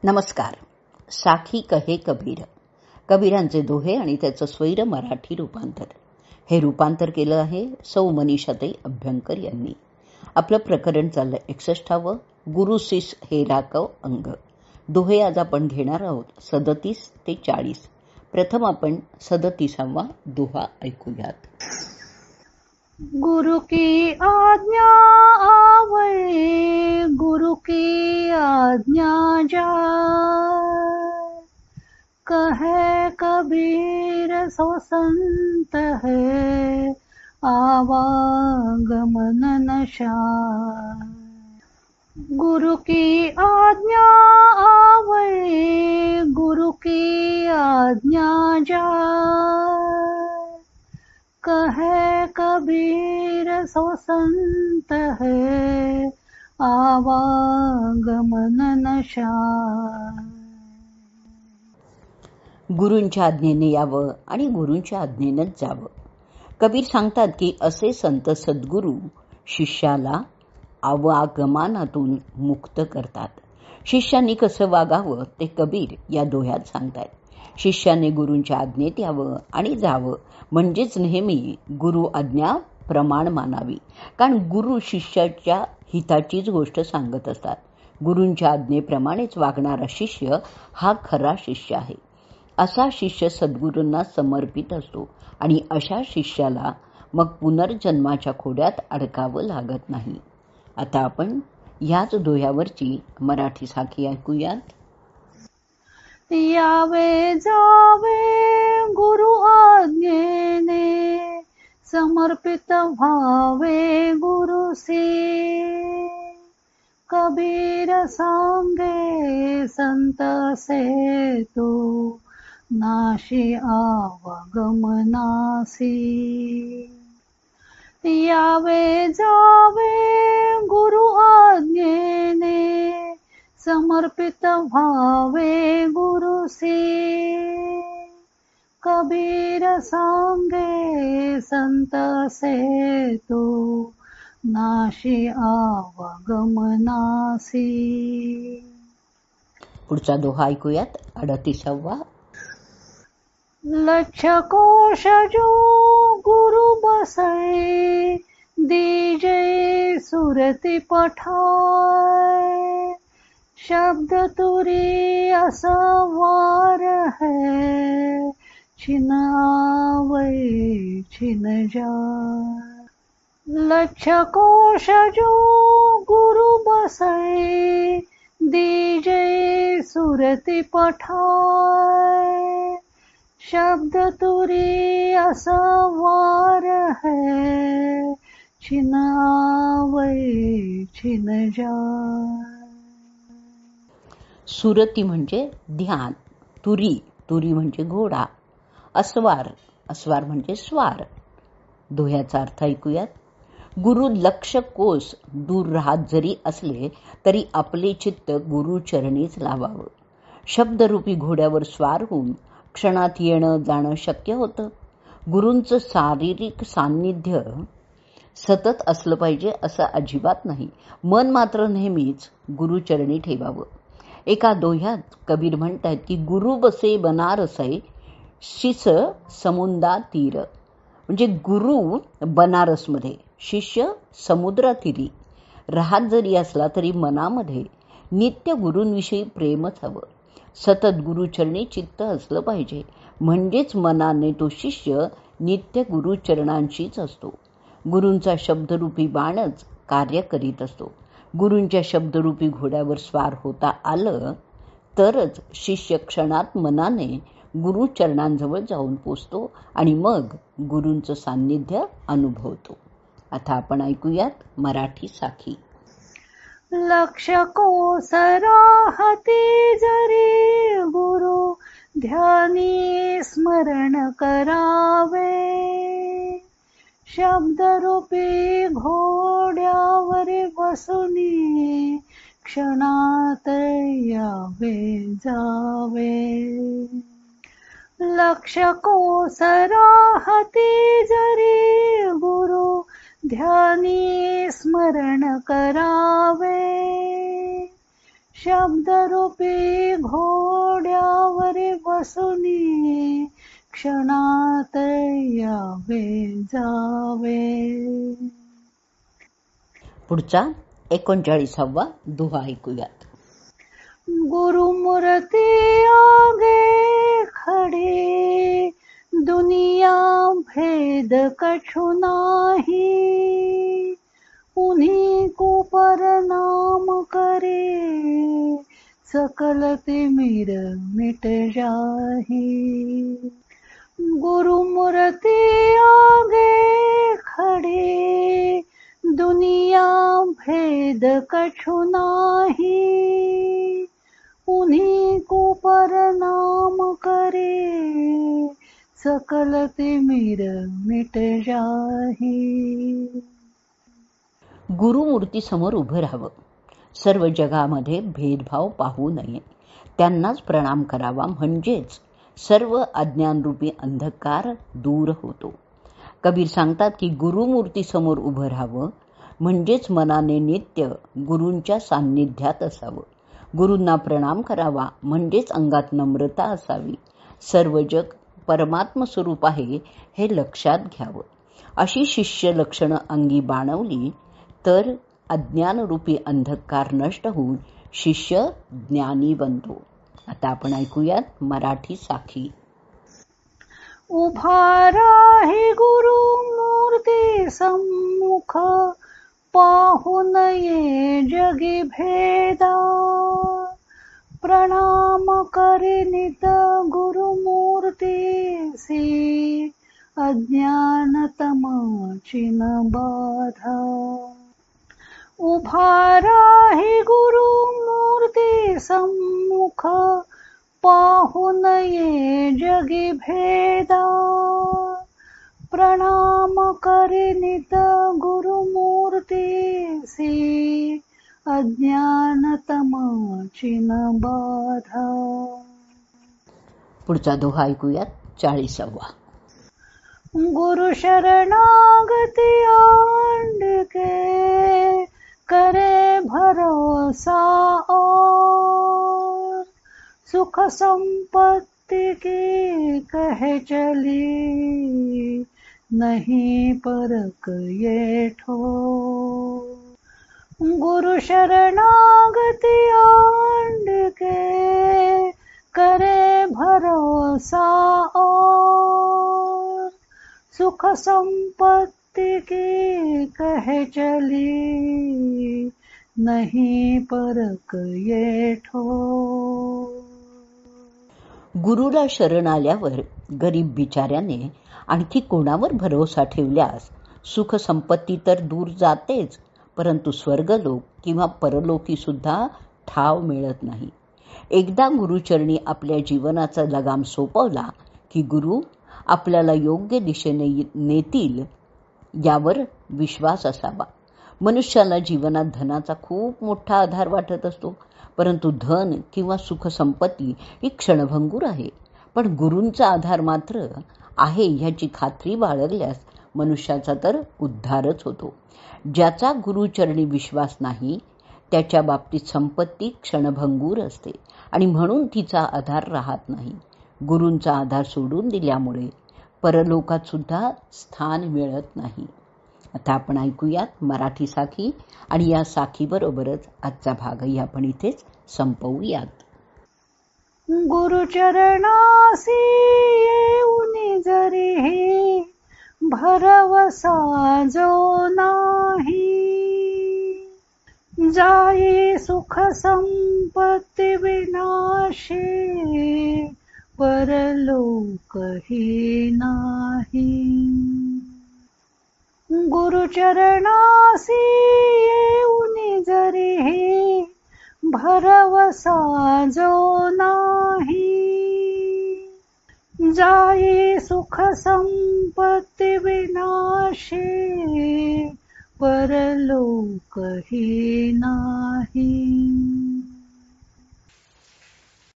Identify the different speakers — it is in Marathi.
Speaker 1: नमस्कार. साखी कहे कबीर, कबीरांचे दोहे आणि त्याचं स्वैर मराठी रूपांतर. हे रूपांतर केलं आहे सौ मनीषाताई अभ्यंकर यांनी. आपलं प्रकरण चाललं 61. गुरुशिष हे राखव अंग. दोहे आज आपण घेणार आहोत 37 ते 40. प्रथम आपण 37वा दोहा ऐकूयात.
Speaker 2: गुरु की आज्ञा आवै, गुरु की आज्ञा जाय, कहे कबीर सो संत है, आवागमन न शाय. गुरु की आज्ञा आवै, गुरु की आज्ञा जाय, कहे कबीर सो संत है, आवागमन न शाय.
Speaker 1: गुरूंच्या आज्ञेने यावं आणि गुरूंच्या आज्ञेनंच जावं. कबीर सांगतात की असे संत सद्गुरू शिष्याला आवागमनातून मुक्त करतात. शिष्यांनी कसं वागावं ते कबीर या दोह्यात सांगतायत. शिष्याने गुरूंच्या आज्ञेत यावं आणि जावं म्हणजेच नेहमी गुरु आज्ञा प्रमाण मानावी. कारण गुरु शिष्याच्या हिताचीच गोष्ट सांगत असतात. गुरूंच्या आज्ञेप्रमाणेच वागणारा शिष्य हा खरा शिष्य आहे. असा शिष्य सद्गुरूंना समर्पित असतो आणि अशा शिष्याला मग पुनर्जन्माच्या खोड्यात अडकावं लागत नाही. आता आपण याच दोह्यावरची मराठी साखी ऐकूयात.
Speaker 2: यावे जावे गुरु आज्ञेने, समर्पित व्हावे गुरुसी, कबीर सांगे संत से तो, नाशी आवागमनासी. यावे जावे गुरु आज्ञेने, समर्पित व्हावे गुरुसी, कबीर सांगे संत से तो, नाशी आवागमनासी.
Speaker 1: पुढचा दोहा ऐकूयात 38वा.
Speaker 2: लक्ष कोश जो गुरु बसै, दीजे सुरति पठाय, शब्द तुरी असवार है, छिन आवै छिन जाय. लक्ष कोश जो गुरु बसै, दीजे सुरति पठाय, शब्द तुरी असवार है, छिन आवै छिन जाय.
Speaker 1: सुरती म्हणजे ध्यान, तुरी तुरी म्हणजे घोडा, अस्वार अस्वार म्हणजे स्वार. दोह्याचा अर्थ ऐकूयात. गुरु लक्ष कोस दूर राहत जरी असले तरी आपले चित्त गुरुचरणीच लावावं. शब्दरूपी घोड्यावर स्वार होऊन क्षणात येणं जाणं शक्य होतं. गुरूंचं शारीरिक सान्निध्य सतत असलं पाहिजे असं अजिबात नाही. मन मात्र नेहमीच गुरुचरणी ठेवावं. एका दोह्यात कबीर म्हणतात की गुरु बसे बनारसै, शिस समुद्रा तीर. म्हणजे गुरु बनारसमध्ये, शिष्य समुद्रातीरी. राहत जरी असला तरी मनामध्ये नित्य गुरूंविषयी प्रेमच हवं. सतत गुरुचरणी चित्त असलं पाहिजे. म्हणजेच मनाने तो शिष्य नित्य गुरुचरणांशीच असतो. गुरूंचा शब्दरूपी बाणच कार्य करीत असतो. गुरूंच्या शब्दरूपी घोड्यावर स्वार होता आलं तरच शिष्य क्षणात मनाने गुरुचरणांजवळ जाऊन पोचतो आणि मग गुरूंचं सान्निध्य अनुभवतो. आता आपण ऐकूयात मराठी साखी.
Speaker 2: लक्ष कोस राहती जरी, गुरु ध्यानी स्मरण करावे, शब्दरूपी घोड्यावर बसुनी, क्षणात यावे जावे. लक्ष कोस राहती जरी, गुरु ध्यानी स्मरण करावे, शब्दरूपी घोड्यावरी बसुनी क्षणात यावे जावे.
Speaker 1: पुढचा 39वा दुहा ऐकूयात.
Speaker 2: गुरुमूर्ती आगे खडे दुनिया भेद कछु नाही. उन्हीं को प्रणाम करे सकल तिमिर मिट जाही. गुरुमूर्ती आगे खडे दुनिया भेद कछु नाही. उन्हीं को प्रणाम करे सकल तिमिर मिट जाही.
Speaker 1: गुरुमूर्ती समोर उभं राहावं. सर्व जगामध्ये भेदभाव पाहू नये. त्यांनाच प्रणाम करावा, म्हणजेच सर्व अज्ञानरूपी अंधकार दूर होतो. कबीर सांगतात की गुरुमूर्ती समोर उभं राहावं म्हणजेच मनाने नित्य गुरूंच्या सान्निध्यात असावं. गुरूंना प्रणाम करावा म्हणजेच अंगात नम्रता असावी. सर्व जग परमात्म स्वरूप आहे हे लक्षात घ्यावं. अशी शिष्य लक्षणं अंगी बाणवली तर अज्ञानरूपी अंधकार नष्ट होऊन शिष्य ज्ञानी बनतो. आता आपण ऐकूयात मराठी साखी.
Speaker 2: उभा राही गुरुमूर्ती सम्मुख पाहू नये जगी भेदा. प्रणाम करी नित गुरुमूर्तीसी अज्ञान तमाची न बाधा. उभा राही गुरुमूर्ती सम्मुख पाहू नये जगी भेदा. प्रणाम करी नित गुरुमूर्तीसी अज्ञान तमाची न बाधा.
Speaker 1: पुढचा दोहा ऐकूयात 40वा.
Speaker 2: गुरु शरणागती आंडके करे भरोसा और. सुख संपत्ति की कहे चली नहीं परख ये ठोर. गुरु शरणागति आंडके करे भरोसा और. सुख संपत्ति की कहे चली नहीं परख ये ठोर.
Speaker 1: गुरुला शरण आल्यावर गरीब बिचाऱ्याने आणखी कोणावर भरोसा ठेवल्यास सुख संपत्ती तर दूर जातेच, परंतु स्वर्गलोक किंवा परलोकी सुद्धा ठाव मिळत नाही. एकदा गुरुचरणी आपल्या जीवनाचा लगाम सोपवला की गुरु आपल्याला योग्य दिशेने नेतील यावर विश्वास असावा. मनुष्याला जीवनात धनाचा खूप मोठा आधार वाटत असतो, परंतु धन किंवा सुख संपत्ती ही क्षणभंगूर आहे. पण गुरूंचा आधार मात्र आहे ह्याची खात्री बाळगल्यास मनुष्याचा तर उद्धारच होतो. ज्याचा गुरुचरणी विश्वास नाही त्याच्या बाबतीत संपत्ती क्षणभंगूर असते आणि म्हणून तिचा आधार राहत नाही. गुरूंचा आधार सोडून दिल्यामुळे परलोकात सुद्धा स्थान मिळत नाही. आता आपण ऐकूयात मराठी साखी आणि या साखीबरोबरच आजचा भागही आपण इथेच संपवूयात.
Speaker 2: गुरुचरणासी येऊनी जरी भरवसा जो नाही. जाई सुख संपत्ती विनाशी परलोकही नाही. गुरुचरणासी येऊनी जरी भरवसा जो नाही. जाई सुख संपत्ती विनाशी परलोकही नाही.